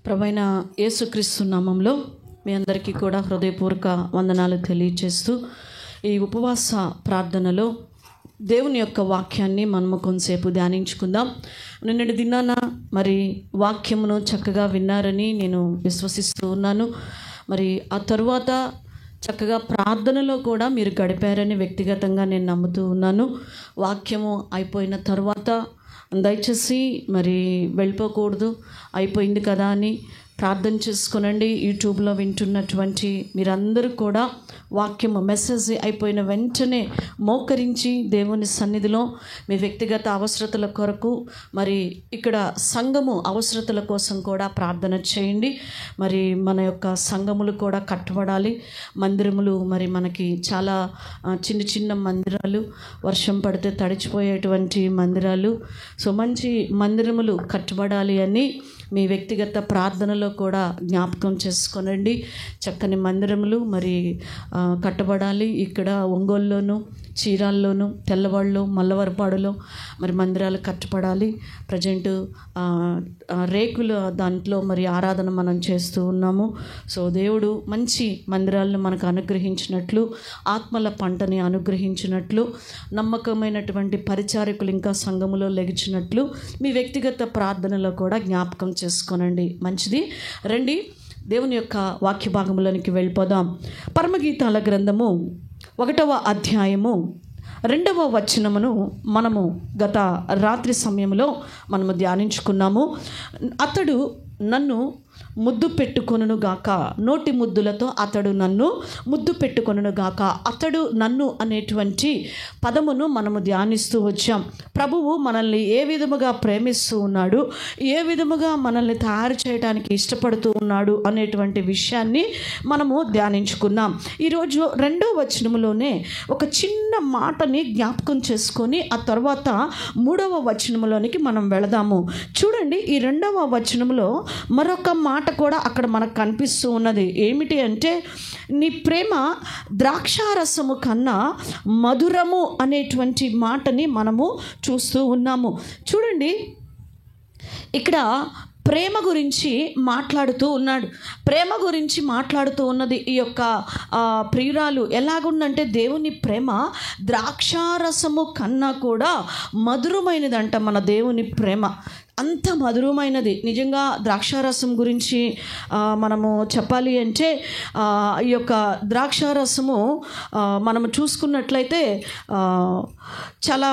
ప్రభువైన యేసుక్రీస్తు నామంలో మీ అందరికీ కూడా హృదయపూర్వక వందనాలు తెలియజేస్తూ ఈ ఉపవాస ప్రార్థనలో దేవుని యొక్క వాక్యాన్ని మనము కొంతసేపు ధ్యానించుకుందాం. నిన్నటి దినాన మరి వాక్యమును చక్కగా విన్నారని నేను విశ్వసిస్తూ ఉన్నాను. మరి ఆ తరువాత చక్కగా ప్రార్థనలో కూడా మీరు గడిపారని వ్యక్తిగతంగా నేను నమ్ముతూ ఉన్నాను. వాక్యము అయిపోయిన తర్వాత దయచేసి మరి వెళ్ళిపోకూడదు, అయిపోయింది కదా అని ప్రార్థన చేసుకునండి. యూట్యూబ్లో వింటున్నటువంటి మీరందరూ కూడా వాక్యము మెసేజ్ అయిపోయిన వెంటనే మోకరించి దేవుని సన్నిధిలో మీ వ్యక్తిగత అవసరతల కొరకు మరి ఇక్కడ సంఘము అవసరతల కోసం కూడా ప్రార్థన చేయండి. మరి మన యొక్క సంఘములు కూడా కట్టబడాలి. మందిరములు మరి మనకి చాలా చిన్న చిన్న మందిరాలు, వర్షం పడితే తడిచిపోయేటువంటి మందిరాలు, సో మంచి మందిరములు కట్టబడాలి అని మీ వ్యక్తిగత ప్రార్థనలో కూడా జ్ఞాపకం చేసుకోనండి. చక్కని మందిరములు మరి కట్టబడాలి. ఇక్కడ ఒంగోలులోను, చీరాల్లోను, తెల్లవాళ్ళు, మల్లవరపాడులో మరి మందిరాలు కట్టబడాలి. ప్రజెంట్ రేకుల దాంట్లో మరి ఆరాధన మనం చేస్తూ ఉన్నాము. సో దేవుడు మంచి మందిరాలను మనకు అనుగ్రహించినట్లు, ఆత్మల పంటని అనుగ్రహించినట్లు, నమ్మకమైనటువంటి పరిచారకులు ఇంకా సంఘములో లెగిచినట్లు మీ వ్యక్తిగత ప్రార్థనలో కూడా జ్ఞాపకం చేసుకోనండి. మంచిది. రండి దేవుని యొక్క వాక్య భాగంలోనికి వెళ్ళిపోదాం. పరమగీతాల గ్రంథము 1వ అధ్యాయము 2వ వచనమును మనము గత రాత్రి సమయంలో మనము ధ్యానించుకున్నాము. అతడు నన్ను ముద్దు పెట్టుకొనును గాక, నోటి ముద్దులతో అతడు నన్ను ముద్దు పెట్టుకొనును గాక. అతడు నన్ను అనేటువంటి పదమును మనము ధ్యానిస్తూ వచ్చాం. ప్రభువు మనల్ని ఏ విధముగా ప్రేమిస్తూ ఉన్నాడు, ఏ విధముగా మనల్ని తయారు చేయడానికి ఇష్టపడుతూ ఉన్నాడు అనేటువంటి విషయాన్ని మనము ధ్యానించుకున్నాం. ఈరోజు 2వ వచనములోనే ఒక చిన్న మాటని జ్ఞాపకం చేసుకొని ఆ తర్వాత 3వ వచనములోనికి మనం వెళదాము. చూడండి, ఈ 2వ వచనములో మరొక మాట కూడా అక్కడ మనకు కనిపిస్తూ ఉన్నది. ఏమిటి అంటే, నీ ప్రేమ ద్రాక్షారసము కన్నా మధురము అనేటువంటి మాటని మనము చూస్తూ ఉన్నాము. చూడండి, ఇక్కడ ప్రేమ గురించి మాట్లాడుతూ ఉన్నాడు. ప్రేమ గురించి మాట్లాడుతూ ఉన్నది ఈ యొక్క ప్రియురాలు. ఎలాగుందంటే, దేవుని ప్రేమ ద్రాక్షారసము కన్నా కూడా మధురమైనదంట. మన దేవుని ప్రేమ అంత మధురమైనది. నిజంగా ద్రాక్షారసం గురించి మనము చెప్పాలి అంటే, ఈ యొక్క ద్రాక్షారసము మనము చూసుకున్నట్లయితే చాలా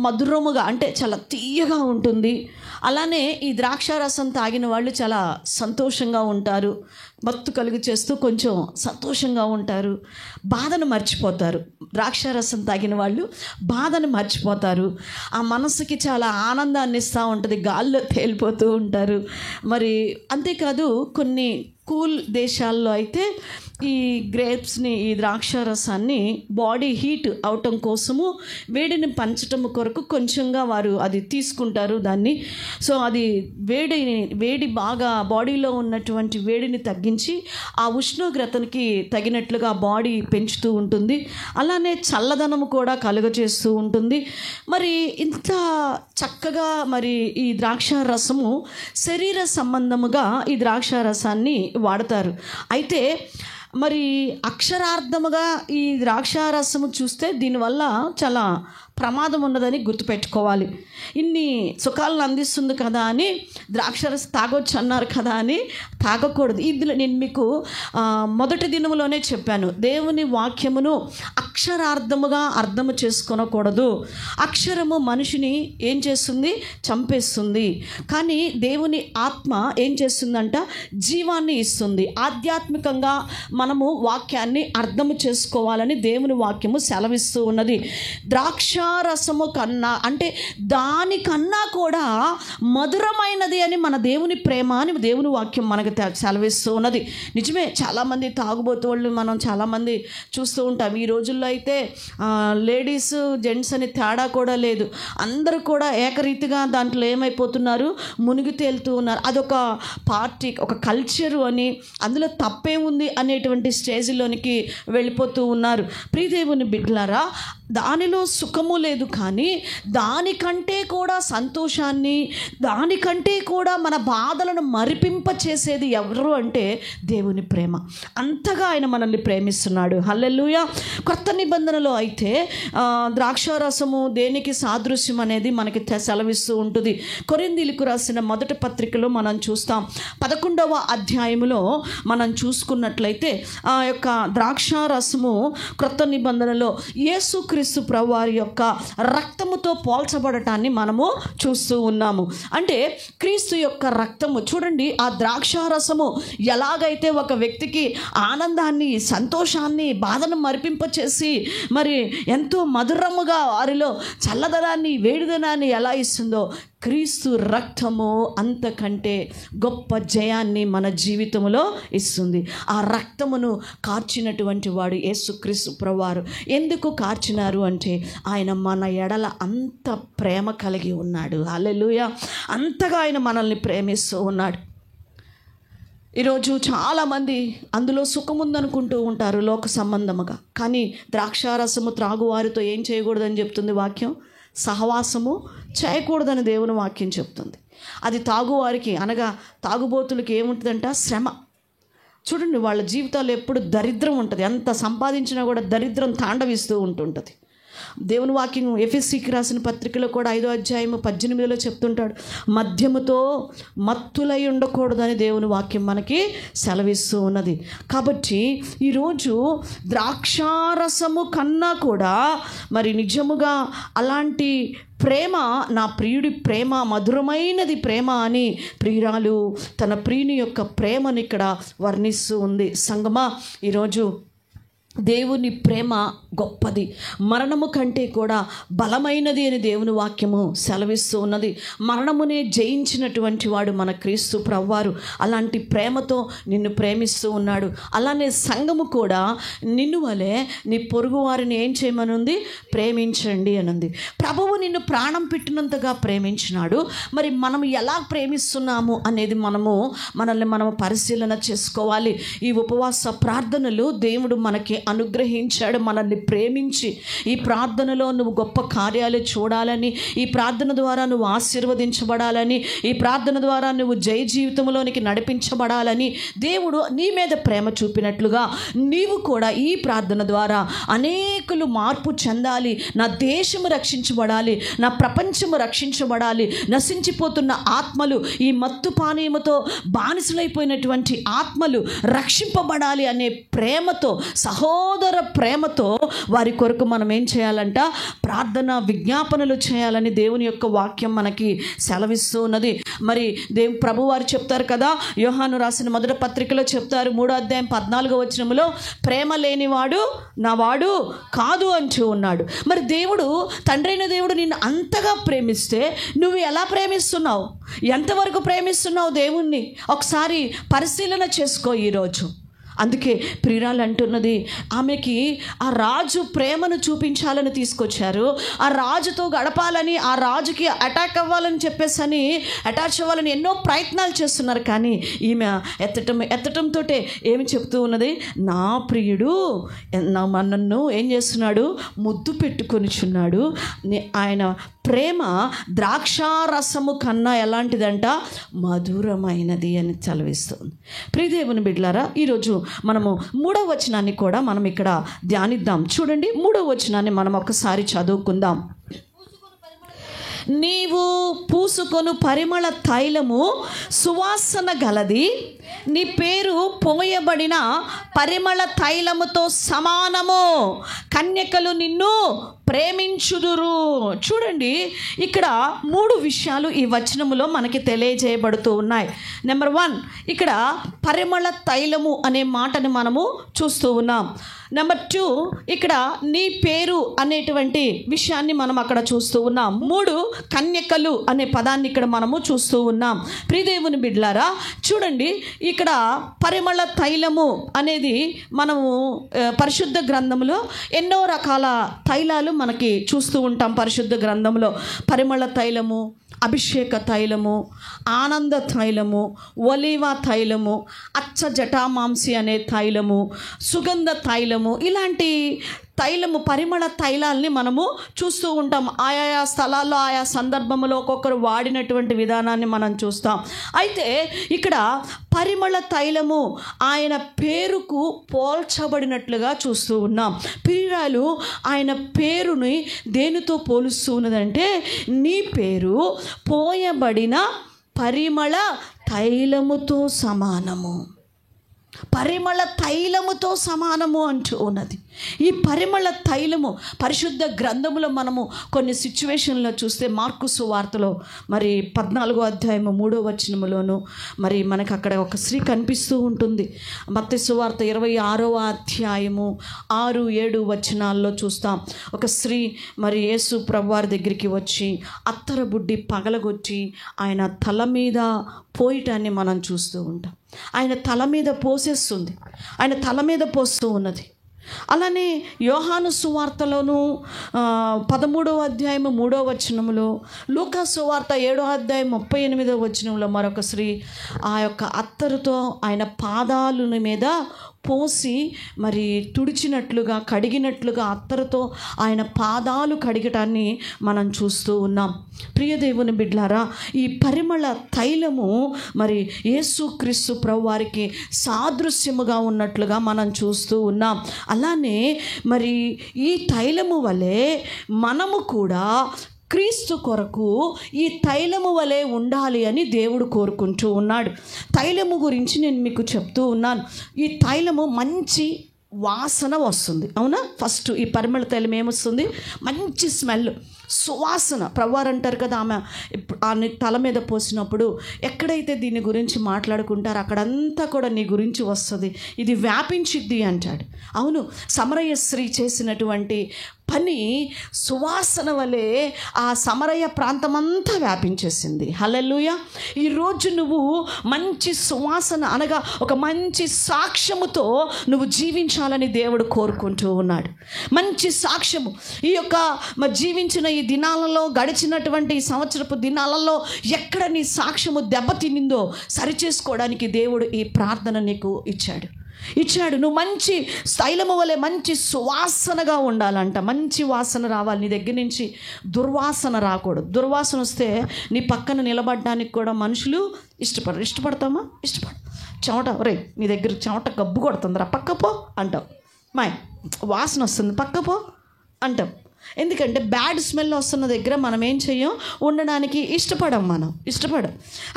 మధురముగా, అంటే చాలా తీయగా ఉంటుంది. అలానే ఈ ద్రాక్షారసం తాగిన వాళ్ళు చాలా సంతోషంగా ఉంటారు, మత్తు కలుగు చేస్తూ కొంచెం సంతోషంగా ఉంటారు, బాధను మర్చిపోతారు. ద్రాక్షారసం తాగిన వాళ్ళు బాధను మర్చిపోతారు. ఆ మనసుకి చాలా ఆనందాన్ని ఇస్తూ ఉంటుంది, గాల్లో తేలిపోతూ ఉంటారు. మరి అంతేకాదు, కొన్ని కూల్ దేశాల్లో అయితే ఈ గ్రేప్స్ని, ఈ ద్రాక్షారసాన్ని బాడీ హీట్ అవటం కోసము, వేడిని పంచటం కొరకు కొంచెంగా వారు అది తీసుకుంటారు దాన్ని. సో అది వేడి బాగా బాడీలో ఉన్నటువంటి వేడిని తగ్గించి ఆ ఉష్ణోగ్రతకి తగినట్లుగా బాడీ పెంచుతూ ఉంటుంది. అలానే చల్లదనము కూడా కలుగజేస్తూ ఉంటుంది. మరి ఇంత చక్కగా మరి ఈ ద్రాక్షారసము శరీర సంబంధముగా ఈ ద్రాక్షారసాన్ని వాడతారు. అయితే మరి అక్షరార్థముగా ఈ ద్రాక్షారసము చూస్తే దీనివల్ల చాలా ప్రమాదం ఉన్నదని గుర్తుపెట్టుకోవాలి. ఇన్ని సుఖాలను అందిస్తుంది కదా అని ద్రాక్షారసం తాగొచ్చు అన్నారు కదా అని తాగకూడదు. ఇందులో నేను మీకు మొదటి దినములోనే చెప్పాను, దేవుని వాక్యమును అక్షరార్థముగా అర్థము చేసుకోనకూడదు. అక్షరము మనిషిని ఏం చేస్తుంది? చంపేస్తుంది. కానీ దేవుని ఆత్మ ఏం చేస్తుందంట? జీవాన్ని ఇస్తుంది. ఆధ్యాత్మికంగా మనము వాక్యాన్ని అర్థము చేసుకోవాలని దేవుని వాక్యము సెలవిస్తూ ఉన్నది. ద్రాక్షారసము కన్నా, అంటే దానికన్నా కూడా మధురమైనది అని మన దేవుని ప్రేమ అని దేవుని వాక్యం మనకు సెలవిస్తూ ఉన్నది. నిజమే, చాలామంది తాగుబోతు వాళ్ళు మనం చాలామంది చూస్తూ ఉంటాం. ఈ రోజుల్లో అయితే లేడీస్ జెంట్స్ అని తేడా కూడా లేదు. అందరూ కూడా ఏకరీతిగా దాంట్లో ఏమైపోతున్నారు? మునిగి తేలుతూ ఉన్నారు. అదొక పార్టీ, ఒక కల్చరు అని, అందులో తప్పే ఉంది అనేటువంటి స్టేజ్లోనికి వెళ్ళిపోతూ ఉన్నారు. ప్రియదేవుని బిడ్డలారా, దానిలో సుఖము లేదు, కానీ దానికంటే కూడా సంతోషాన్ని, దానికంటే కూడా మన బాధలను మరిపింపచేసేది ఎవరు అంటే దేవుని ప్రేమ. అంతగా ఆయన మనల్ని ప్రేమిస్తున్నాడు. హల్లెలూయా. కొత్త నిబంధనలో అయితే ద్రాక్షారసము దేనికి సాదృశ్యం అనేది మనకి సెలవిస్తూ ఉంటుంది. కొరింథీయులకు రాసిన మొదటి పత్రికలో మనం చూస్తాం. 11వ అధ్యాయములో మనం చూసుకున్నట్లయితే ఆ యొక్క ద్రాక్షారసము క్రొత్త నిబంధనలో యేసుక్రీస్తు ప్రభువారి యొక్క రక్తముతో పోల్చబడటాన్ని మనము చూస్తూ ఉన్నాము. అంటే క్రీస్తు యొక్క రక్తము చూడండి, ఆ ద్రాక్షారసము ఎలాగైతే ఒక వ్యక్తికి ఆనందాన్ని, సంతోషాన్ని, బాధను మరిపింపచేసి మరి ఎంతో మధురముగా వారిలో చల్లదనాన్ని, వేడిదనాన్ని ఎలా ఇస్తుందో, క్రీస్తు రక్తము అంతకంటే గొప్ప జయాన్ని మన జీవితంలో ఇస్తుంది. ఆ రక్తమును కార్చినటువంటి వాడు యేసుక్రీస్తు ప్రభువారు. ఎందుకు కార్చినారు అంటే ఆయన మన ఎడల అంత ప్రేమ కలిగి ఉన్నాడు. హల్లెలూయా. అంతగా ఆయన మనల్ని ప్రేమిస్తూ ఉన్నాడు. ఈరోజు చాలామంది అందులో సుఖముందనుకుంటూ ఉంటారు లోక సంబంధముగా, కానీ ద్రాక్షారసము త్రాగువారితో ఏం చేయకూడదని చెప్తుంది వాక్యం? సహవాసము చేయకూడదని దేవుని వాక్యం చెప్తుంది. అది తాగువారికి అనగా తాగుబోతులకి ఏముంటుందంట? శ్రమ. చూడండి, వాళ్ళ జీవితాల్లో ఎప్పుడు దరిద్రం ఉంటుంది. ఎంత సంపాదించినా కూడా దరిద్రం తాండవిస్తూ ఉంటుంటుంది. దేవుని వాక్యం ఎఫెసీకి రాసిన పత్రికలో కూడా 5వ అధ్యాయము 18లో చెప్తుంటాడు, మద్యముతో మత్తులై ఉండకూడదని దేవుని వాక్యం మనకి సెలవిస్తూ ఉన్నది. కాబట్టి ఈరోజు ద్రాక్షారసము కన్నా కూడా మరి నిజముగా అలాంటి ప్రేమ, నా ప్రియుడి ప్రేమ మధురమైనది ప్రేమ అని ప్రియురాలు తన ప్రియుని యొక్క ప్రేమను ఇక్కడ వర్ణిస్తూ ఉంది. సంగమా, ఈరోజు దేవుని ప్రేమ గొప్పది, మరణము కంటే కూడా బలమైనది అని దేవుని వాక్యము సెలవిస్తూ ఉన్నది. మరణమునే జయించినటువంటి వాడు మన క్రీస్తు ప్రభువారు. అలాంటి ప్రేమతో నిన్ను ప్రేమిస్తూ ఉన్నాడు. అలానే సంఘము కూడా నిన్ను వలె నీ పొరుగు వారిని ఏం చేయమనుంది? ప్రేమించండి అనంది. ప్రభువు నిన్ను ప్రాణం పెట్టినంతగా ప్రేమించినాడు. మరి మనం ఎలా ప్రేమిస్తున్నాము అనేది మనల్ని మనము పరిశీలన చేసుకోవాలి. ఈ ఉపవాస ప్రార్థనలు దేవుడు మనకి అనుగ్రహించాడు. మనల్ని ప్రేమించి ఈ ప్రార్థనలో నువ్వు గొప్ప కార్యాలు చూడాలని, ఈ ప్రార్థన ద్వారా నువ్వు ఆశీర్వదించబడాలని, ఈ ప్రార్థన ద్వారా నువ్వు జయ జీవితంలోనికి నడిపించబడాలని దేవుడు నీ మీద ప్రేమ చూపినట్లుగా నీవు కూడా ఈ ప్రార్థన ద్వారా అనేకులు మార్పు చెందాలి, నా దేశము రక్షించబడాలి, నా ప్రపంచము రక్షించబడాలి, నశించిపోతున్న ఆత్మలు, ఈ మత్తు పానీయముతో బానిసలైపోయినటువంటి ఆత్మలు రక్షింపబడాలి అనే ప్రేమతో, సహోదర ప్రేమతో వారి కొరకు మనం ఏం చేయాలంట? ప్రార్థన విజ్ఞాపనలు చేయాలని దేవుని యొక్క వాక్యం మనకి సెలవిస్తూ ఉన్నది. మరి ప్రభు వారు చెప్తారు కదా, యోహాను రాసిన మొదటి పత్రికలో చెప్తారు 3వ అధ్యాయం 14వ వచనములో, ప్రేమ లేనివాడు నా వాడు కాదు అంటూ ఉన్నాడు. మరి దేవుడు, తండ్రైన దేవుడు నిన్ను అంతగా ప్రేమిస్తే నువ్వు ఎలా ప్రేమిస్తున్నావు? ఎంతవరకు ప్రేమిస్తున్నావు దేవుణ్ణి? ఒకసారి పరిశీలన చేసుకో ఈరోజు. అందుకే ప్రియురాలు అంటున్నది, ఆమెకి ఆ రాజు ప్రేమను చూపించాలని తీసుకొచ్చారు, ఆ రాజుతో గడపాలని, ఆ రాజుకి అటాక్ అవ్వాలని చెప్పేసి అటాచ్ అవ్వాలని ఎన్నో ప్రయత్నాలు చేస్తున్నారు. కానీ ఈమె ఎత్తటంతో ఏమి చెప్తూ ఉన్నది? నా ప్రియుడు నన్ను ఏం చేస్తున్నాడు? ముద్దు పెట్టుకొనిచున్నాడు. ఆయన ప్రేమ ద్రాక్షారసము కన్నా ఎలాంటిదంట? మధురమైనది అని చదివిస్తుంది. ప్రియదేవుని బిడ్డలారా, ఈరోజు మనము 3వ వచనాన్ని కూడా మనం ఇక్కడ ధ్యానిద్దాం. చూడండి, 3వ వచనాన్ని మనం ఒకసారి చదువుకుందాం. నీవు పూసుకొను పరిమళ తైలము సువాసన గలది, నీ పేరు పోయబడిన పరిమళ తైలముతో సమానము, కన్యకలు నిన్ను ప్రేమించుదురు. చూడండి, ఇక్కడ 3 విషయాలు ఈ వచనములో మనకి తెలియజేయబడుతూ ఉన్నాయి. నెంబర్ 1, ఇక్కడ పరిమళ తైలము అనే మాటని మనము చూస్తూ ఉన్నాం. నెంబర్ 2, ఇక్కడ నీ పేరు అనేటువంటి విషయాన్ని మనం అక్కడ చూస్తూ ఉన్నాం. 3, కన్యకలు అనే పదాన్ని ఇక్కడ మనము చూస్తూ ఉన్నాం. ప్రియదేవుని బిడ్డలారా, చూడండి, ఇక్కడ పరిమళ తైలము అనేది మనము పరిశుద్ధ గ్రంథంలో ఎన్నో రకాల తైలాలు మనకి చూస్తూ ఉంటాం. పరిశుద్ధ గ్రంథంలో పరిమళ తైలము, అభిషేక తైలము, ఆనంద తైలము, ఒలీవ తైలము, అచ్చ జటామాంసి అనే తైలము, సుగంధ తైలము, ఇలాంటి తైలము, పరిమళ తైలాల్ని మనము చూస్తూ ఉంటాం. ఆయా స్థలాల్లో ఆయా సందర్భంలో ఒక్కొక్కరు వాడినటువంటి విధానాన్ని మనం చూస్తాం. అయితే ఇక్కడ పరిమళ తైలము ఆయన పేరుకు పోల్చబడినట్లుగా చూస్తూ ఉన్నాం. ప్రియురాలు ఆయన పేరుని దేనితో పోలుస్తూ ఉన్నదంటే, నీ పేరు పోయబడిన పరిమళ తైలముతో సమానము, పరిమళ తైలముతో సమానము అంటూ ఉన్నది. ఈ పరిమళ తైలము పరిశుద్ధ గ్రంథములో మనము కొన్ని సిచ్యువేషన్లో చూస్తే, మార్కు సువార్తలో మరి 14వ అధ్యాయము 3వ వచనములోను మరి మనకు అక్కడ ఒక స్త్రీ కనిపిస్తూ ఉంటుంది. మత్తయి సువార్త 26వ అధ్యాయము 6-7 వచనాల్లో చూస్తాం. ఒక స్త్రీ మరి యేసు ప్రభువారి దగ్గరికి వచ్చి అత్తర బుడ్డి పగలగొట్టి ఆయన తల మీద పోయటాన్ని మనం చూస్తూ ఉంటాం. ఆయన తల మీద పోసేస్తుంది, ఆయన తల మీద పోస్తూ ఉన్నది. అలానే యోహాను సువార్తలోను 13వ అధ్యాయము 3వ వచనములో, లూకా సువార్త 7వ అధ్యాయం 38వ వచనంలో మరొక స్త్రీ ఆ యొక్క అత్తరుతో ఆయన పాదాల మీద పోసి మరి తుడిచినట్లుగా, కడిగినట్లుగా అత్తరుతో ఆయన పాదాలు కడిగటాన్ని మనం చూస్తూ ఉన్నాం. ప్రియ దేవుని బిడ్డలారా, ఈ పరిమళ తైలము మరి యేసుక్రీస్తు ప్రభువారికి సాదృశ్యముగా ఉన్నట్లుగా మనం చూస్తూ ఉన్నాం. అలానే మరి ఈ తైలము వలె మనము కూడా క్రీస్తు కొరకు ఈ తైలము వలె ఉండాలి అని దేవుడు కోరుకుంటూ ఉన్నాడు. తైలము గురించి నేను మీకు చెప్తూ ఉన్నాను. ఈ తైలము మంచి వాసన వస్తుంది, అవునా? ఫస్ట్ ఈ పరిమళ తైలం ఏమొస్తుంది? మంచి స్మెల్, సువాసన. ప్రభువారు అంటారు కదా, ఆమె తల మీద పోసినప్పుడు ఎక్కడైతే దీని గురించి మాట్లాడుకుంటారో అక్కడంతా కూడా నీ గురించి వస్తుంది, ఇది వ్యాపించిద్ది అంటాడు. అవును, సమరయ స్త్రీ చేసినటువంటి పని సువాసన వలె ఆ సమరయ ప్రాంతమంతా వ్యాపించేసింది. హల్లెలూయా. ఈరోజు నువ్వు మంచి సువాసన అనగా ఒక మంచి సాక్ష్యముతో నువ్వు జీవించాలని దేవుడు కోరుకుంటూ ఉన్నాడు. మంచి సాక్ష్యము. ఈ యొక్క జీవించిన ఈ దినాలలో, గడిచినటువంటి ఈ సంవత్సరపు దినాలలో ఎక్కడ నీ సాక్ష్యము దెబ్బతినిందో సరిచేసుకోవడానికి దేవుడు ఈ ప్రార్థన నీకు ఇచ్చాడు. నువ్వు మంచి తైలము వలె మంచి సువాసనగా ఉండాలంట. మంచి వాసన రావాలి నీ దగ్గర నుంచి, దుర్వాసన రాకూడదు. దుర్వాసన వస్తే నీ పక్కన నిలబడడానికి కూడా మనుషులు ఇష్టపడతామా? చెమట, రే నీ దగ్గర చెమట గబ్బు కొడుతుందిరా, పక్కపో అంటావు. వాసన వస్తుంది, పక్కపో అంటాం. ఎందుకంటే బ్యాడ్ స్మెల్ వస్తున్న దగ్గర మనం ఏం చెయ్యం, ఉండడానికి ఇష్టపడం.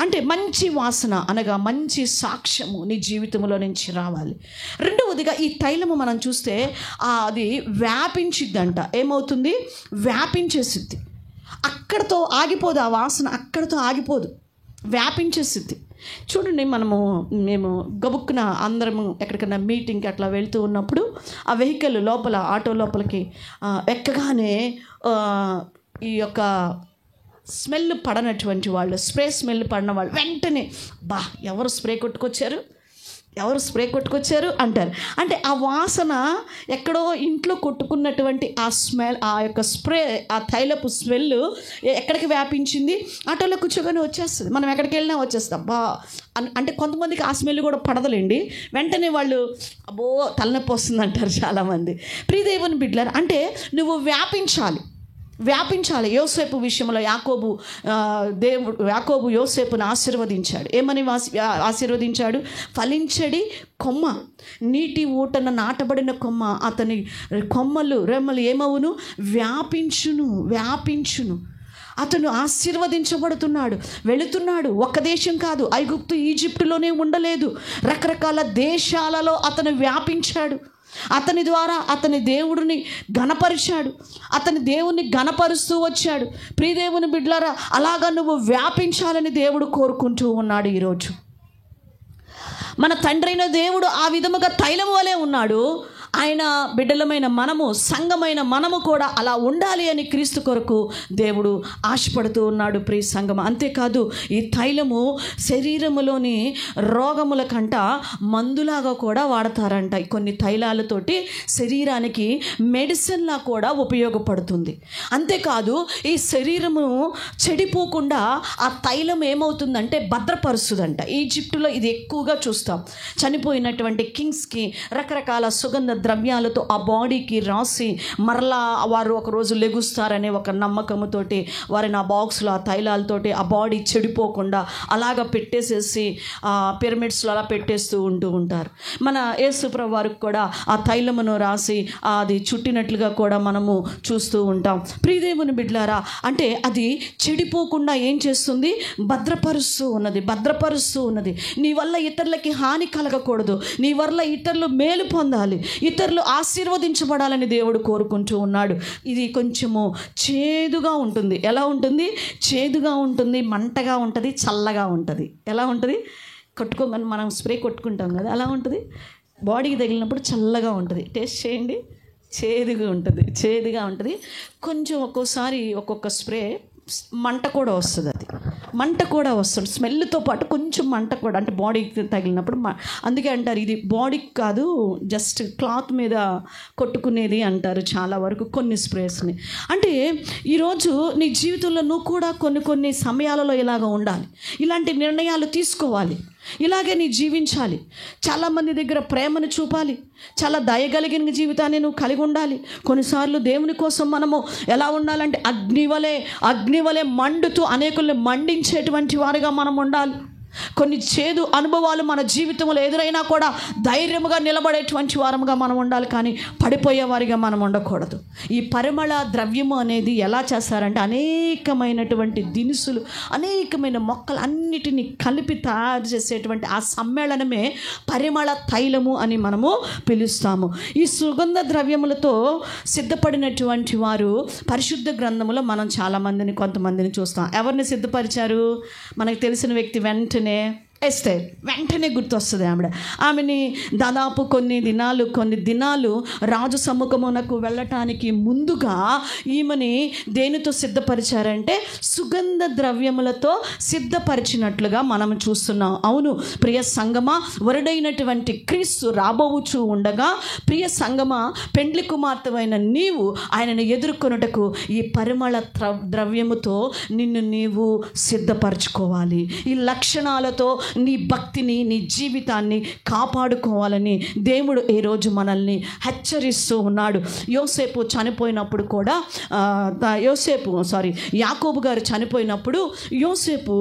అంటే మంచి వాసన అనగా మంచి సాక్ష్యము నీ జీవితంలో నుంచి రావాలి. రెండవదిగా ఈ తైలము మనం చూస్తే అది వ్యాపించిద్దంట. ఏమవుతుంది? వ్యాపించేసిద్ది. అక్కడతో ఆగిపోదు, ఆ వాసన అక్కడతో ఆగిపోదు, వ్యాపించేసిద్ది. చూడండి, మేము గబుక్కున అందరము ఎక్కడికైనా మీటింగ్కి అట్లా వెళ్తూ ఉన్నప్పుడు ఆ వెహికల్ లోపల, ఆటో లోపలికి ఎక్కగానే ఈ యొక్క స్మెల్ పడనటువంటి వాళ్ళు, స్ప్రే స్మెల్ పడిన వాళ్ళు వెంటనే ఎవరు స్ప్రే కొట్టుకొచ్చారు అంటారు. అంటే ఆ వాసన ఎక్కడో ఇంట్లో కొట్టుకున్నటువంటి ఆ స్మెల్, ఆ యొక్క స్ప్రే, ఆ తైలపు స్మెల్ ఎక్కడికి వ్యాపించింది? ఆటోలో కూర్చోగానే వచ్చేస్తుంది. మనం ఎక్కడికి వెళ్ళినా వచ్చేస్తాం. అంటే కొంతమందికి ఆ స్మెల్ కూడా పడదలేండి. వెంటనే వాళ్ళు అబ్బో తలనొప్పి వస్తుంది అంటారు చాలామంది. ప్రియదేవుని బిడ్డలారా, అంటే నువ్వు వ్యాపించాలి. యోసేపు విషయంలో యాకోబు యోసేపును ఆశీర్వదించాడు. ఏమని ఆశీర్వదించాడు? ఫలించడి కొమ్మ, నీటి ఊటన నాటబడిన కొమ్మ, అతని కొమ్మలు రెమ్మలు ఏమవును? వ్యాపించును. అతను ఆశీర్వదించబడుతున్నాడు, వెళుతున్నాడు. ఒక్క దేశం కాదు, ఐగుప్తు ఈజిప్టులోనే ఉండలేదు, రకరకాల దేశాలలో అతను వ్యాపించాడు. అతని ద్వారా అతని దేవుడిని ఘనపరిచాడు, అతని దేవుణ్ణి ఘనపరుస్తూ వచ్చాడు. ప్రియదేవుని బిడ్డలారా, అలాగా నువ్వు వ్యాపించాలని దేవుడు కోరుకుంటూ ఉన్నాడు. ఈరోజు మన తండ్రైన దేవుడు ఆ విధముగా తైలం వలె ఉన్నాడు. ఆయన బిడ్డలమైన మనము, సంఘమైన మనము కూడా అలా ఉండాలి అని క్రీస్తు కొరకు దేవుడు ఆశపడుతూ ఉన్నాడు. ప్రియ సంఘం, అంతేకాదు ఈ తైలము శరీరములోని రోగముల కంట మందులాగా కూడా వాడతారంట. కొన్ని తైలాలతోటి శరీరానికి మెడిసిన్లా కూడా ఉపయోగపడుతుంది. అంతేకాదు ఈ శరీరము చెడిపోకుండా ఆ తైలం ఏమవుతుందంటే భద్రపరుస్తుందంట. ఈజిప్టులో ఇది ఎక్కువగా చూస్తాం. చనిపోయినటువంటి కింగ్స్కి రకరకాల సుగంధ ద్రవ్యాలతో ఆ బాడీకి రాసి మరలా వారు ఒకరోజు లెగుస్తారనే ఒక నమ్మకంతోటి వారిని ఆ బాక్స్లో ఆ తైలాలతోటి ఆ బాడీ చెడిపోకుండా అలాగ పెట్టేసేసి పిరమిడ్స్లో అలా పెట్టేస్తూ ఉంటారు. మన యేసుప్రభు వారికి కూడా ఆ తైలమును రాసి అది చుట్టినట్లుగా కూడా మనము చూస్తూ ఉంటాం. ప్రియదేవుని బిడ్డలారా, అంటే అది చెడిపోకుండా ఏం చేస్తుంది? భద్రపరుస్తూ ఉన్నది. నీ వల్ల ఇతరులకి హాని కలగకూడదు, నీ వల్ల ఇతరులు మేలు పొందాలి, ఇతరులు ఆశీర్వదించబడాలని దేవుడు కోరుకుంటూ ఉన్నాడు. ఇది కొంచెము చేదుగా ఉంటుంది. ఎలా ఉంటుంది? చేదుగా ఉంటుంది, మంటగా ఉంటుంది, చల్లగా ఉంటుంది. ఎలా ఉంటుంది? కొట్టుకోగానే మనం స్ప్రే కొట్టుకుంటాం కదా, అలా ఉంటుంది. బాడీకి తగిలినప్పుడు చల్లగా ఉంటుంది. టేస్ట్ చేయండి, చేదుగా ఉంటుంది. కొంచెం ఒక్కోసారి ఒక్కొక్క స్ప్రే మంట కూడా వస్తుంది. స్మెల్తో పాటు కొంచెం మంట కూడా, అంటే బాడీకి తగిలినప్పుడు. అందుకే అంటారు ఇది బాడీకి కాదు, జస్ట్ క్లాత్ మీద కొట్టుకునేది అంటారు చాలా వరకు కొన్ని స్ప్రేస్ని. అంటే ఈరోజు నీ జీవితంలో నువ్వు కూడా కొన్ని సమయాలలో ఇలాగ ఉండాలి, ఇలాంటి నిర్ణయాలు తీసుకోవాలి, ఇలాగే నీ జీవించాలి. చాలామంది దగ్గర ప్రేమను చూపాలి, చాలా దయగలిగిన జీవితాన్ని నువ్వు కలిగి ఉండాలి. కొన్నిసార్లు దేవుని కోసం మనము ఎలా ఉండాలంటే అగ్నివలే మండుతూ అనేకుల్ని మండించేటువంటి వారిగా మనం ఉండాలి. కొన్ని చేదు అనుభవాలు మన జీవితంలో ఎదురైనా కూడా ధైర్యముగా నిలబడేటువంటి వారముగా మనం ఉండాలి, కానీ పడిపోయేవారిగా మనం ఉండకూడదు. ఈ పరిమళ ద్రవ్యము అనేది ఎలా చేస్తారంటే అనేకమైనటువంటి దినుసులు, అనేకమైన మొక్కలు అన్నిటినీ కలిపి తయారు చేసేటువంటి ఆ సమ్మేళనమే పరిమళ తైలము అని మనము పిలుస్తాము. ఈ సుగంధ ద్రవ్యములతో సిద్ధపడినటువంటి వారు పరిశుద్ధ గ్రంథములో మనం చాలామందిని కొంతమందిని చూస్తాం. ఎవరిని సిద్ధపరిచారు? మనకు తెలిసిన వ్యక్తి వెంటనే ఎస్తేర్. వెంటనే గుర్తొస్తుంది ఆమెని దాదాపు కొన్ని దినాలు రాజు సముఖమునకు వెళ్ళటానికి ముందుగా ఈమెని దేనితో సిద్ధపరిచారంటే సుగంధ ద్రవ్యములతో సిద్ధపరిచినట్లుగా మనం చూస్తున్నాం. అవును ప్రియ సంగమా, వరుడైనటువంటి క్రీస్తు రాబోవచ్చు ఉండగా ప్రియ సంగమా, పెండ్లి కుమార్తెవైన నీవు ఆయనను ఎదుర్కొనుటకు ఈ పరిమళ ద్రవ్యముతో నిన్ను నీవు సిద్ధపరచుకోవాలి. ఈ లక్షణాలతో నీ భక్తిని, నీ జీవితాన్ని కాపాడుకోవాలని దేవుడు ఈరోజు మనల్ని హెచ్చరిస్తూ ఉన్నాడు. యోసేపు చనిపోయినప్పుడు కూడా యాకోబు గారు చనిపోయినప్పుడు యోసేపు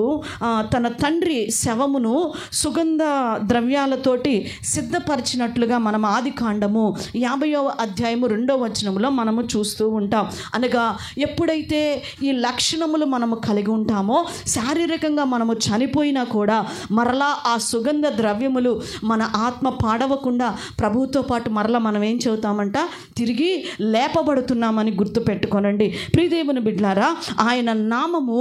తన తండ్రి శవమును సుగంధ ద్రవ్యాలతోటి సిద్ధపరిచినట్లుగా మనం ఆదికాండము 50వ అధ్యాయము 2వ వచనంలో మనము చూస్తూ ఉంటాం. అనగా ఎప్పుడైతే ఈ లక్షణములు మనము కలిగి ఉంటామో, శారీరకంగా మనము చనిపోయినా కూడా మరలా ఆ సుగంధ ద్రవ్యములు మన ఆత్మ పాడవకుండా ప్రభువుతో పాటు మరలా మనం ఏం చెబుతామంట? తిరిగి లేపబడుతున్నామని గుర్తుపెట్టుకోనండి. ప్రియదేవుని బిడ్డలారా, ఆయన నామము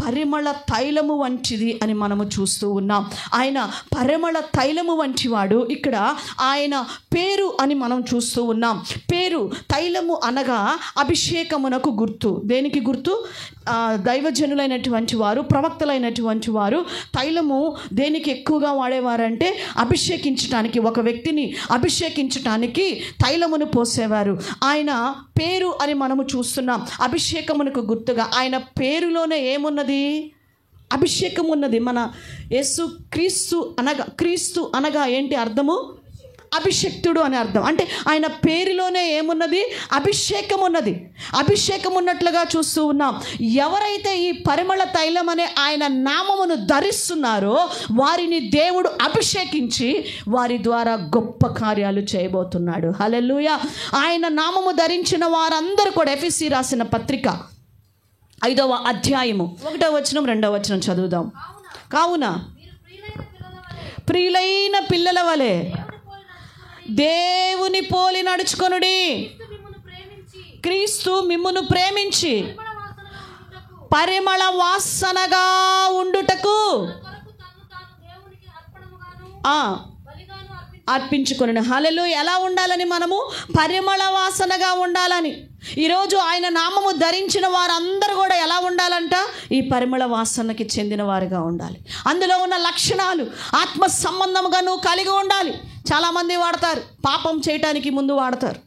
పరిమళ తైలము వంటిది అని మనము చూస్తూ ఉన్నాం. ఆయన పరిమళ తైలము వంటివాడు. ఇక్కడ ఆయన పేరు అని మనం చూస్తూ ఉన్నాం. పేరు తైలము అనగా అభిషేకమునకు గుర్తు. దేనికి గుర్తు? దైవజనులైనటువంటి వారు, ప్రవక్తలైనటువంటి వారు తైలము దేనికి ఎక్కువగా వాడేవారంటే అభిషేకించటానికి, ఒక వ్యక్తిని అభిషేకించటానికి తైలమును పోసేవారు. ఆయన పేరు అని మనము చూస్తున్నాం. అభిషేకమునకు గుర్తుగా ఆయన పేరులోనే ఏమున్నది? అభిషేకం ఉన్నది. మన యేసు క్రీస్తు అనగా ఏంటి అర్థము? అభిషక్తుడు అని అర్థం. అంటే ఆయన పేరులోనే ఏమున్నది? అభిషేకం ఉన్నది. అభిషేకం ఉన్నట్లుగా చూస్తూ ఉన్నాం. ఎవరైతే ఈ పరిమళ తైలం అనే ఆయన నామమును ధరిస్తున్నారో వారిని దేవుడు అభిషేకించి వారి ద్వారా గొప్ప కార్యాలు చేయబోతున్నాడు. హల్లెలూయా. ఆయన నామము ధరించిన వారందరూ కూడా, ఎఫెసీ రాసిన పత్రిక 5వ అధ్యాయము 1వ వచనం 2వ వచనం చదువుదాం. కావున ప్రియులైన పిల్లల వలె దేవుని పోలి నడుచుకొనుడి. క్రీస్తు మిమ్మును ప్రేమించి పరిమళ వాసనగా ఉండుటకు అర్పించుకొనుడి. హల్లెలూయా. ఎలా ఉండాలని? మనము పరిమళ వాసనగా ఉండాలని. ఈరోజు ఆయన నామము ధరించిన వారందరూ కూడా ఎలా ఉండాలంట? ఈ పరిమళ వాసనకి చెందిన వారిగా ఉండాలి. అందులో ఉన్న లక్షణాలు ఆత్మ సంబంధముగా నువ్వు కలిగి ఉండాలి. చాలామంది వాడతారు, పాపం చేయటానికి ముందు వాడతారు.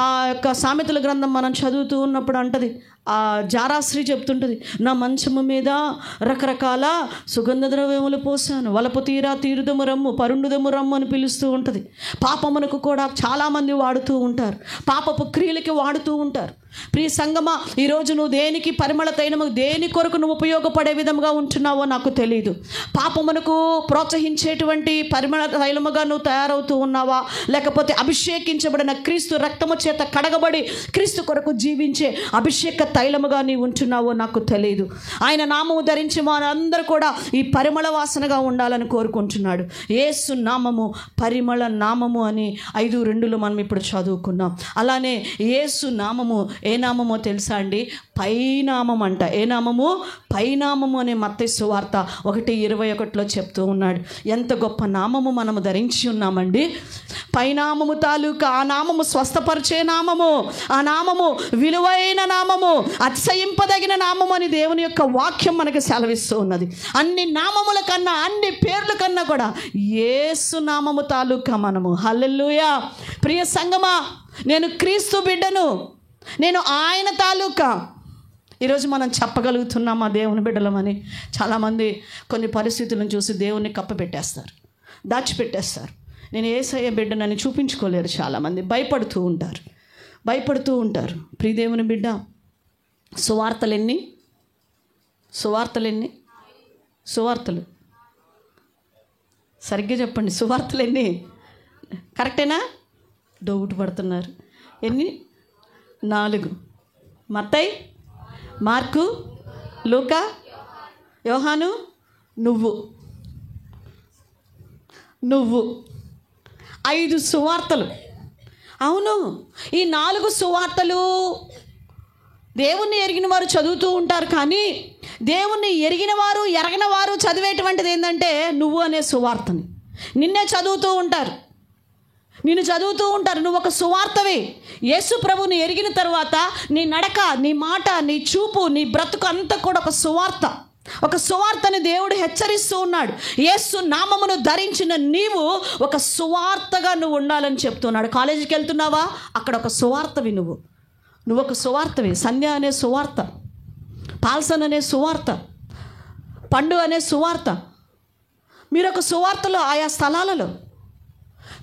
ఆ యొక్క సామెతల గ్రంథం మనం చదువుతూ ఉన్నప్పుడు అంటది, జారాశ్రీ చెప్తుంటుంది, నా మంచము మీద రకరకాల సుగంధ ద్రవ్యములు పోసాను, వలపు తీరా తీరుదము రమ్ము, పరుండుదము రమ్ము అని పిలుస్తూ ఉంటుంది. పాపమునకు కూడా చాలామంది వాడుతూ ఉంటారు, పాపపు క్రియలకి వాడుతూ ఉంటారు. ప్రియ సంగమా, ఈరోజు నువ్వు దేనికి పరిమళ తైలము, దేని కొరకు నువ్వు ఉపయోగపడే విధంగా ఉంటున్నావో నాకు తెలియదు. పాపమునకు ప్రోత్సహించేటువంటి పరిమళ తైలముగా నువ్వు తయారవుతూ ఉన్నావా, లేకపోతే అభిషేకించబడిన క్రీస్తు రక్తము చేత కడగబడి క్రీస్తు కొరకు జీవించే అభిషేక తైలముగా నీవు ఉంటున్నావో నాకు తెలియదు. ఆయన నామము ధరించి మనందరూ కూడా ఈ పరిమళ వాసనగా ఉండాలని కోరుకుంటున్నాడు. యేసు నామము పరిమళ నామము అని 5:2 మనం ఇప్పుడు చదువుకున్నాం. అలానే యేసు నామము ఏ నామమో తెలుసా అండి? పైనామం అంట. ఏ నామము? పైనామము అనే మత్తయి సువార్త 1:21 చెప్తూ ఉన్నాడు. ఎంత గొప్ప నామము మనము ధరించి ఉన్నామండి. పైనామము తాలూకా ఆ నామము స్వస్థపరిచే నామము, ఆ నామము విలువైన నామము, అతిశయింపదగిన నామము అని దేవుని యొక్క వాక్యం మనకు సెలవిస్తూ ఉన్నది. అన్ని నామముల కన్నా, అన్ని పేర్ల కన్నా కూడా యేసు నామము తాలూకా మనము. హల్లెలూయా. ప్రియ సంగమా, నేను క్రీస్తు బిడ్డను, నేను ఆయన తాలూకా. ఈరోజు మనం చెప్పగలుగుతున్నామా దేవుని బిడ్డలమని? చాలామంది కొన్ని పరిస్థితులను చూసి దేవుణ్ణి కప్పపెట్టేస్తారు, దాచిపెట్టేస్తారు. నేను యేసయ్య బిడ్డనని చూపించుకోలేరు. చాలామంది భయపడుతూ ఉంటారు. ప్రియ దేవుని బిడ్డ, సువార్తలు సరిగ్గా చెప్పండి. సువార్తలు ఎన్ని? కరెక్టేనా? డౌట్ పడుతున్నారు. ఎన్ని? 4. మత్తయి, మార్కు, లూకా, యోహాను, నువ్వు 5 సువార్తలు. అవును, ఈ 4 సువార్తలు దేవుణ్ణి ఎరిగిన వారు చదువుతూ ఉంటారు. కానీ దేవుణ్ణి ఎరిగిన వారు, ఎరగిన వారు చదివేటువంటిది ఏంటంటే నువ్వు అనే సువార్తని నిన్నే చదువుతూ ఉంటారు, నిన్ను చదువుతూ ఉంటారు. నువ్వు ఒక సువార్తవే. యేసు ప్రభుని ఎరిగిన తర్వాత నీ నడక, నీ మాట, నీ చూపు, నీ బ్రతుకు అంతా కూడా ఒక సువార్తని దేవుడు హెచ్చరిస్తూ ఉన్నాడు. యేసు నామమును ధరించిన నీవు ఒక సువార్తగా నువ్వు ఉండాలని చెప్తున్నాడు. కాలేజీకి వెళ్తున్నావా? అక్కడ ఒక సువార్తవి. నువ్వు ఒక సువార్తవి. సంధ్య అనే సువార్త, పాల్సన్ అనే సువార్త, పండు అనే సువార్త. మీరు ఒక సువార్తలో ఆయా స్థలాలలో.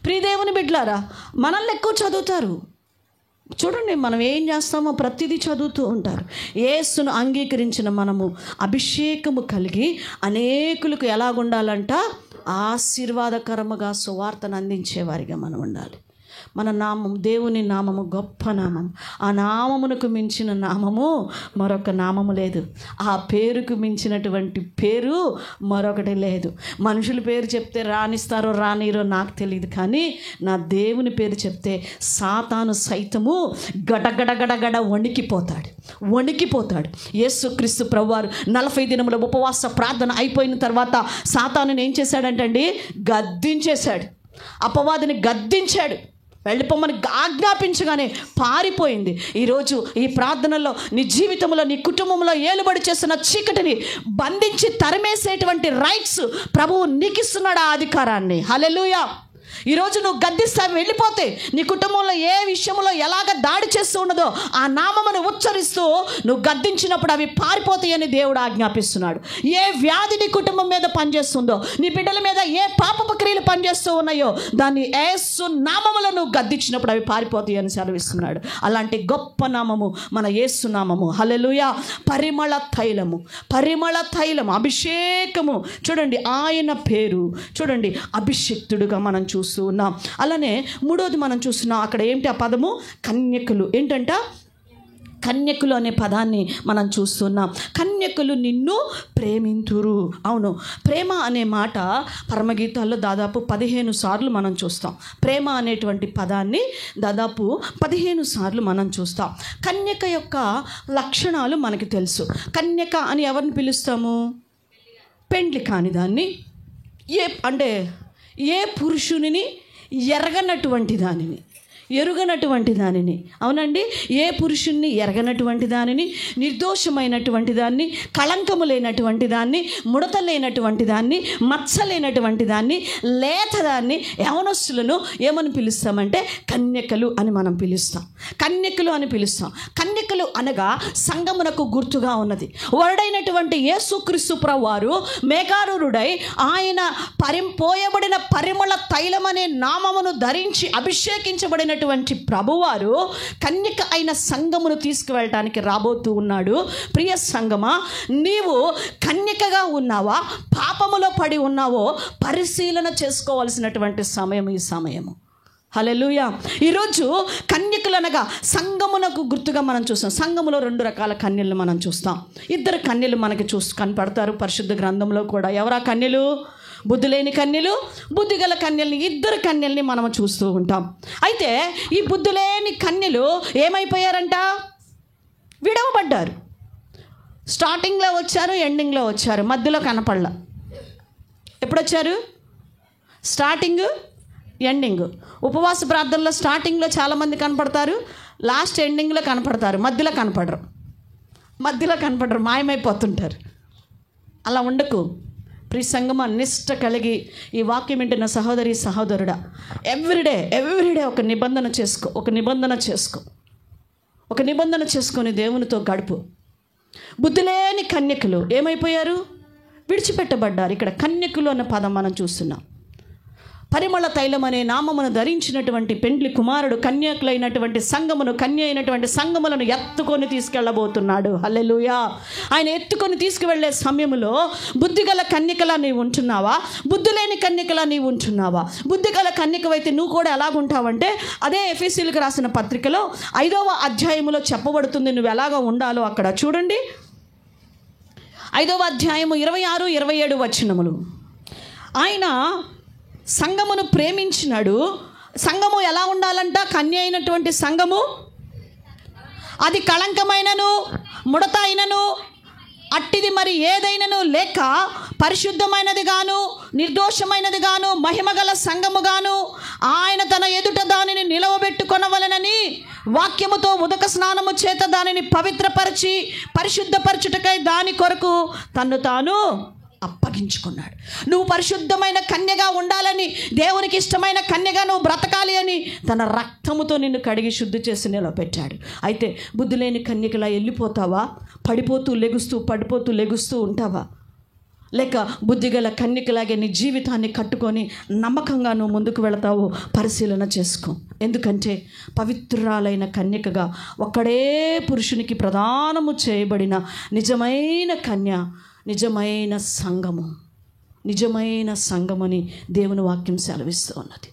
ప్రియదేవుని బిడ్డలారా, మనల్ని ఎక్కువ చదువుతారు. చూడండి, మనం ఏం చేస్తామో ప్రతిదీ చదువుతూ ఉంటారు. యేసును అంగీకరించిన మనము అభిషేకము కలిగి అనేకులకు ఎలాగుండాలంట? ఆశీర్వాదకరముగా సువార్తను అందించేవారిగా మనం ఉండాలి. మన నామం, దేవుని నామము గొప్ప నామం. ఆ నామమునకు మించిన నామము మరొక నామము లేదు. ఆ పేరుకు మించినటువంటి పేరు మరొకటి లేదు. మనుషుల పేరు చెప్తే రానిస్తారో రానిరో నాకు తెలియదు, కానీ నా దేవుని పేరు చెప్తే సాతాను సైతము గడగడగడగడ వణికిపోతాడు. యేసుక్రీస్తు ప్రభువారు 40 దినముల ఉపవాస ప్రార్థన అయిపోయిన తర్వాత సాతానుని ఏం చేశాడంటండి? గద్దించేశాడు. అపవాదిని గద్దించాడు. వెళ్ళిపోమని ఆజ్ఞాపించగానే పారిపోయింది. ఈరోజు ఈ ప్రార్థనలో నీ జీవితంలో, నీ కుటుంబంలో ఏలుబడి చేస్తున్న చీకటిని బంధించి తరిమేసేటువంటి రైట్స్ ప్రభువు నీకు ఇస్తున్నాడు, ఆ అధికారాన్ని. హల్లెలూయా. ఈరోజు నువ్వు గద్దిస్తా వెళ్ళిపోతే నీ కుటుంబంలో ఏ విషయంలో ఎలాగ దాడి చేస్తూ ఉన్నదో ఆ నామమును ఉచ్చరిస్తూ నువ్వు గద్దించినప్పుడు అవి పారిపోతాయని దేవుడు ఆజ్ఞాపిస్తున్నాడు. ఏ వ్యాధి నీ కుటుంబం మీద పనిచేస్తుందో, నీ బిడ్డల మీద ఏ పాపపు క్రియలు పనిచేస్తూ ఉన్నాయో దాన్ని యేసు నామములో నువ్వు గద్దించినప్పుడు అవి పారిపోతాయని సెలవిస్తున్నాడు. అలాంటి గొప్ప నామము మన యేసు నామము. హల్లెలూయా. పరిమళ తైలము, అభిషేకము. చూడండి, ఆయన పేరు చూడండి, అభిషిక్తుడుగా మనం చూస్తున్నాం. అలానే 3వది మనం చూస్తున్నాం. అక్కడ ఏంటి ఆ పదము? కన్యకులు. ఏంటంట? కన్యకులు అనే పదాన్ని మనం చూస్తున్నాం. కన్యకులు నిన్ను ప్రేమింతురు. అవును, ప్రేమ అనే మాట పరమగీతాల్లో దాదాపు 15 సార్లు మనం చూస్తాం. ప్రేమ అనేటువంటి పదాన్ని దాదాపు 15 సార్లు మనం చూస్తాం. కన్యక యొక్క లక్షణాలు మనకి తెలుసు. కన్యక అని ఎవరిని పిలుస్తాము? పెండ్లి కాని దాన్ని, ఏ పురుషుని ఎరగనటువంటి దానిని, అవునండి, ఏ పురుషుణ్ణి ఎరగనటువంటి దానిని, నిర్దోషమైనటువంటి దాన్ని, కళంకము లేనటువంటి దాన్ని, ముడత లేనటువంటి దాన్ని, మచ్చ లేనటువంటి దాన్ని, లేతదాన్ని యవనస్తులను ఏమని పిలుస్తామంటే కన్యకలు అని మనం పిలుస్తాం. కన్యక కన్యకలు అనగా సంగమునకు గుర్తుగా ఉన్నది. వరుడైనటువంటి యేసుక్రీస్తు ప్రభువారు మేఘారూఢుడై ఆయన పోయబడిన పరిమళ తైలం అనే నామమును ధరించి అభిషేకించబడినటువంటి ప్రభువారు కన్యక అయిన సంగమును తీసుకువెళ్ళటానికి రాబోతూ ఉన్నాడు. ప్రియ సంగమా, నీవు కన్యకగా ఉన్నావా, పాపములో పడి ఉన్నావో పరిశీలన చేసుకోవాల్సినటువంటి సమయం ఈ సమయము. హల్లెలూయా. ఈరోజు కన్యకలు అనగా సంగమునకు గుర్తుగా మనం చూస్తాం. సంఘములో 2 రకాల కన్యలను మనం చూస్తాం. 2 కన్యలు మనకి కనపడతారు పరిశుద్ధ గ్రంథంలో కూడా. ఎవరా కన్యలు? బుద్ధి లేని కన్యలు, బుద్ధి గల కన్యల్ని, 2 కన్యల్ని మనం చూస్తూ ఉంటాం. అయితే ఈ బుద్ధి లేని కన్యలు ఏమైపోయారంట? విడవబడ్డారు. స్టార్టింగ్లో వచ్చారు, ఎండింగ్లో వచ్చారు, మధ్యలో కనపడలా. ఎప్పుడొచ్చారు? Starting, ending. ఉపవాస ప్రార్థనలో స్టార్టింగ్లో చాలామంది కనపడతారు, లాస్ట్ ఎండింగ్లో కనపడతారు, మధ్యలో కనపడరు, మాయమైపోతుంటారు. అలా ఉండకు ప్రియ సంగమా. నిష్ట కలిగి ఈ వాక్యం వింటున్న సహోదరి సహోదరుడా, ఎవ్రీడే ఒక నిబంధన చేసుకొని దేవునితో గడుపు. బుద్ధి లేని కన్యకలు ఏమైపోయారు? విడిచిపెట్టబడ్డారు. ఇక్కడ కన్యకులు అన్న పదం మనం చూస్తున్నాం. పరిమళ తైలం అనే నామమును ధరించినటువంటి పెండ్లి కుమారుడు కన్యకులైనటువంటి సంగమును, కన్య అయినటువంటి సంగములను ఎత్తుకొని తీసుకెళ్ళబోతున్నాడు. హల్లెలూయా. ఆయన ఎత్తుకొని తీసుకువెళ్ళే సమయంలో బుద్ధిగల కన్యకలా నీవు ఉంటున్నావా, బుద్ధి లేని కన్యకలా నీవు ఉంటున్నావా? బుద్ధిగల కన్యకవైతే నువ్వు కూడా ఎలాగుంటావంటే అదే ఎఫెసీయులకు రాసిన పత్రికలో 5వ అధ్యాయములో చెప్పబడుతుంది నువ్వు ఎలాగ ఉండాలో. అక్కడ చూడండి, 5వ అధ్యాయము 26, 27 వచనములు. ఆయన సంఘమును ప్రేమించినాడు. సంఘము ఎలా ఉండాలంట? కన్య అయినటువంటి సంఘము అది కళంకమైనను ముడత అయినను అట్టిది మరి ఏదైనను లేక పరిశుద్ధమైనది గాను నిర్దోషమైనది గాను మహిమగల సంఘము గాను ఆయన తన ఎదుట దానిని నిలవబెట్టుకొనవలెనని వాక్యముతో ఉదక స్నానము చేత దానిని పవిత్రపరిచి పరిశుద్ధపరచుటకై దాని కొరకు తన్ను తాను అప్పగించుకున్నాడు. నువ్వు పరిశుద్ధమైన కన్యగా ఉండాలని, దేవునికి ఇష్టమైన కన్యగా నువ్వు బ్రతకాలి అని తన రక్తముతో నిన్ను కడిగి శుద్ధి చేసి నిలబెట్టాడు. అయితే బుద్ధి లేని కన్యకలా వెళ్ళిపోతావా? పడిపోతూ లెగుస్తూ ఉంటావా? లేక బుద్ధిగల కన్యకలాగే నీ జీవితాన్ని కట్టుకొని నమ్మకంగా నువ్వు ముందుకు వెళతావు? పరిశీలన చేసుకో. ఎందుకంటే పవిత్రురాలైన కన్యకగా ఒక్కడే పురుషునికి ప్రదానము చేయబడిన నిజమైన కన్య, నిజమైన సంఘమని దేవుని వాక్యం సెలవిస్తూ ఉన్నది.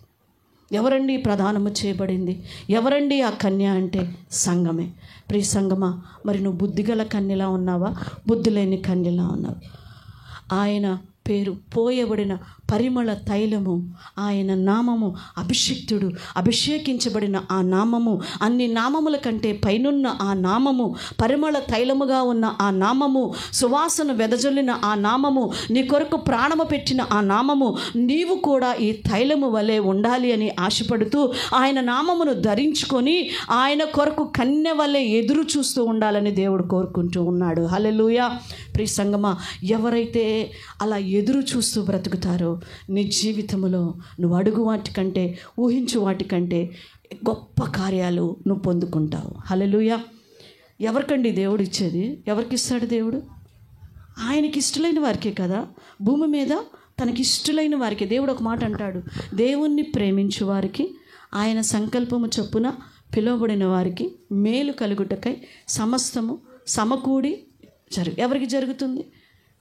ఎవరండి ప్రదానము చేయబడింది? ఎవరండి ఆ కన్య అంటే సంఘమే. ప్రియ సంఘమా, మరి నువ్వు బుద్ధిగల కన్యలా ఉన్నావా, బుద్ధి లేని కన్యలా ఉన్నావా? ఆయన పేరు పోయబడిన పరిమళ తైలము, ఆయన నామము అభిషిక్తుడు, అభిషేకించబడిన ఆ నామము, అన్ని నామముల కంటే పైనున్న ఆ నామము, పరిమళ తైలముగా ఉన్న ఆ నామము, సువాసన వెదజల్లిన ఆ నామము, నీ కొరకు ప్రాణము పెట్టిన ఆ నామము, నీవు కూడా ఈ తైలము వలె ఉండాలి అని ఆశపడుతూ ఆయన నామమును ధరించుకొని ఆయన కొరకు కన్య వలె ఎదురు చూస్తూ ఉండాలని దేవుడు కోరుకుంటూ ఉన్నాడు. హల్లెలూయా. ప్రియ సంగమా, ఎవరైతే అలా ఎదురు చూస్తూ బ్రతుకుతారో నీ జీవితంలో నువ్వు అడుగు వాటికంటే, ఊహించు వాటికంటే గొప్ప కార్యాలు నువ్వు పొందుకుంటావు. హల్లెలూయా. ఎవరికండి దేవుడు ఇచ్చేది? ఎవరికి ఇస్తాడు దేవుడు? ఆయనకి ఇష్టలైన వారికే కదా. భూమి మీద తనకి ఇష్టలైన వారికి దేవుడు ఒక మాట అంటాడు, దేవుణ్ణి ప్రేమించు వారికి ఆయన సంకల్పము చొప్పున పిలువబడిన వారికి మేలు కలుగుటకై సమస్తము సమకూడి ఎవరికి జరుగుతుంది?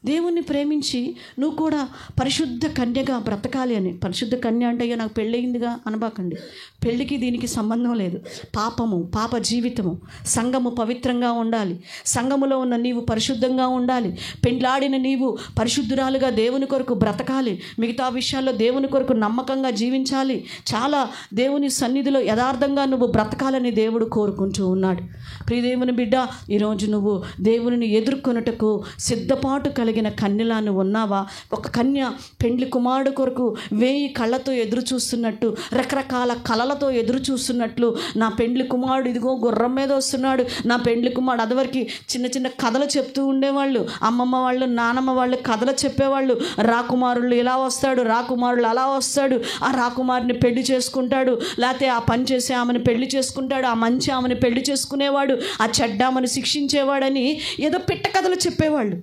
దేవుణ్ణి ప్రేమించి నువ్వు కూడా పరిశుద్ధ కన్యగా బ్రతకాలి అని. పరిశుద్ధ కన్య అంటే అయ్యో నాకు పెళ్ళయిందిగా అనబాకండి. పెళ్ళికి దీనికి సంబంధం లేదు. పాప జీవితము, సంఘము పవిత్రంగా ఉండాలి. సంఘములో ఉన్న నీవు పరిశుద్ధంగా ఉండాలి. పెండ్లాడిన నీవు పరిశుద్ధురాలుగా దేవుని కొరకు బ్రతకాలి. మిగతా విషయాల్లో దేవుని కొరకు నమ్మకంగా జీవించాలి. చాలా దేవుని సన్నిధిలో యథార్థంగా నువ్వు బ్రతకాలని దేవుడు కోరుకుంటూ ఉన్నాడు. ప్రియ దేవుని బిడ్డ, ఈరోజు నువ్వు దేవుని ఎదుర్కొనుటకు సిద్ధపాటు కలిగిన కన్యలాను ఉన్నావా? ఒక కన్య పెండ్లి కుమారుడు కొరకు 1000 కళ్ళతో ఎదురు చూస్తున్నట్టు, రకరకాల కళలతో ఎదురు చూస్తున్నట్లు, నా పెండ్లి కుమారుడు ఇదిగో గుర్రం మీద వస్తున్నాడు, నా పెండ్లి కుమారుడు. అదివరకు చిన్న చిన్న కథలు చెప్తూ ఉండేవాళ్ళు, అమ్మమ్మ వాళ్ళు నానమ్మ వాళ్ళు కథలు చెప్పేవాళ్ళు. రాకుమారులు ఇలా వస్తాడు, రాకుమారులు అలా వస్తాడు, ఆ రాకుమారుని పెళ్లి చేసుకుంటాడు, లేకపోతే ఆ పని చేసే ఆమెను పెళ్లి చేసుకుంటాడు, ఆ మంచి ఆమెను పెళ్లి చేసుకునేవాడు, ఆ చెడ్డ ఆమెను శిక్షించేవాడని ఏదో పిట్ట కథలు చెప్పేవాళ్ళు.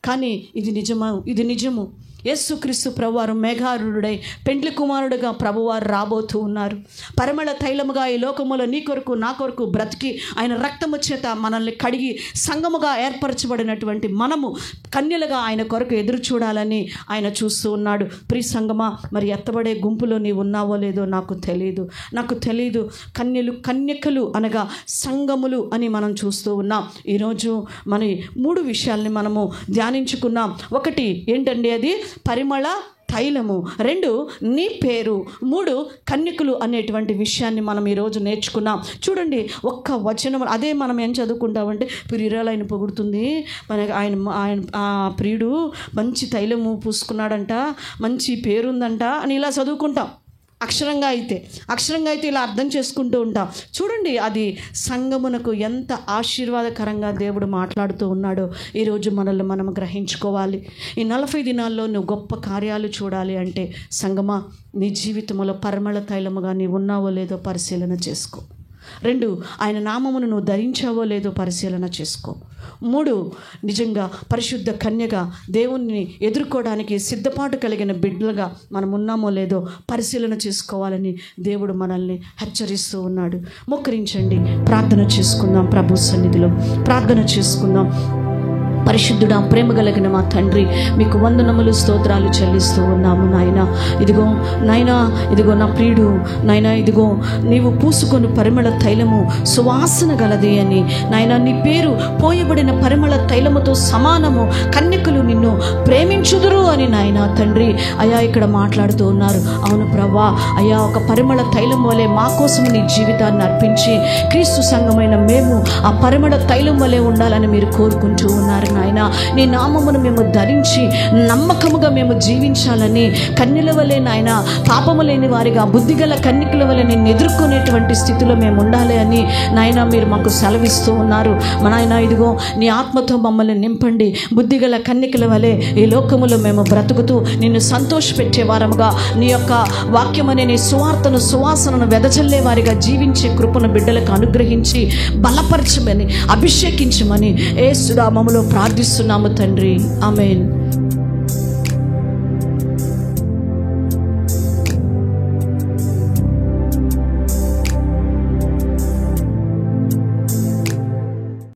కానీ ఇది నిజమా? ఇది నిజము. యేసుక్రీస్తు ప్రభువారు మేఘారూఢుడై పెండ్లి కుమారుడుగా ప్రభువారు రాబోతూ ఉన్నారు. పరిమళ తైలముగా ఈ లోకములో నీ కొరకు నా కొరకు బ్రతికి ఆయన రక్తము చేత మనల్ని కడిగి సంఘముగా ఏర్పరచబడినటువంటి మనము కన్యలుగా ఆయన కొరకు ఎదురు చూడాలని ఆయన చూస్తూ ఉన్నాడు. ప్రియ సంగమా, మరి ఎత్తబడే గుంపులో నీవు ఉన్నావో లేదో నాకు తెలియదు. కన్యకలు అనగా సంఘములు అని మనం చూస్తూ ఉన్నాం. ఈరోజు మన 3 విషయాల్ని మనము ధ్యానించుకున్నాం. ఒకటి ఏంటండి? అది పరిమళ తైలము. 2 నీ పేరు. 3 కన్యకులు అనేటువంటి విషయాన్ని మనం ఈరోజు నేర్చుకున్నాం. చూడండి, ఒక్క వచనం అదే మనం ఏం చదువుకుంటామంటే, ప్రియురాలు ఆయన పొగుడుతుంది, మనకి ఆయన ఆ ప్రియుడు మంచి తైలము పూసుకున్నాడంట, మంచి పేరుందంట అని ఇలా చదువుకుంటాం. అక్షరంగా అయితే ఇలా అర్థం చేసుకుంటూ ఉంటాం. చూడండి, అది సంఘమునకు ఎంత ఆశీర్వాదకరంగా దేవుడు మాట్లాడుతూ ఉన్నాడో ఈరోజు మనల్ని మనం గ్రహించుకోవాలి. ఈ 40 దినాల్లో నువ్వు గొప్ప కార్యాలు చూడాలి అంటే సంఘమా, నీ జీవితంలో పరిమళ తైలముగా నీవు ఉన్నావో లేదో పరిశీలన చేసుకో. 2 ఆయన నామమును నువ్వు ధరించావో లేదో పరిశీలన చేసుకో. 3 నిజంగా పరిశుద్ధ కన్యగా దేవుణ్ణి ఎదుర్కోవడానికి సిద్ధపాటు కలిగిన బిడ్డలుగా మనం ఉన్నామో లేదో పరిశీలన చేసుకోవాలని దేవుడు మనల్ని హెచ్చరిస్తూ ఉన్నాడు. మోకరించండి, ప్రార్థన చేసుకుందాం. ప్రభు సన్నిధిలో ప్రార్థన చేసుకుందాం. పరిశుద్ధుడా, ప్రేమ కలిగిన మా తండ్రి, మీకు వందనములు స్తోత్రాలు చెల్లిస్తూ ఉన్నాము నాయన. ఇదిగో నా ప్రియుడు నాయన, ఇదిగో నీవు పూసుకొని పరిమళ తైలము సువాసన గలది అని నాయన, నీ పేరు పోయబడిన పరిమళ తైలముతో సమానము, కన్యకులు నిన్ను ప్రేమించుదురు అని నాయన తండ్రి అయ్యా ఇక్కడ మాట్లాడుతూ ఉన్నారు. అవును ప్రభా, అయ్యా ఒక పరిమళ తైలం వలె మా కోసం నీ జీవితాన్ని అర్పించి క్రీస్తు సంఘమైన మేము ఆ పరిమళ తైలం వలె ఉండాలని మీరు కోరుకుంటూ ఉన్నారు నాయన. నీ నామమును మేము ధరించి నమ్మకముగా మేము జీవించాలని, కన్యల వలె నాయన పాపము లేని వారిగా బుద్ధిగల కన్యకుల వలె నేను ఎదుర్కొనేటువంటి స్థితిలో మేము ఉండాలి అని నాయన మీరు మాకు సెలవిస్తూ ఉన్నారు. మా నాయన ఇదిగో నీ ఆత్మతో మమ్మల్ని నింపండి. బుద్ధిగల కన్యకుల వలె ఈ లోకములో మేము బ్రతుకుతూ నిన్ను సంతోషపెట్టే వారముగా, నీ యొక్క వాక్యమనే నీ సువార్తను సువాసనను వెదజల్లే వారిగా జీవించే కృపను బిడ్డలకు అనుగ్రహించి బలపరచమని, అభిషేకించమని యేసు నామములో ప్రార్థిస్తున్నాము తండ్రి. ఆమేన్.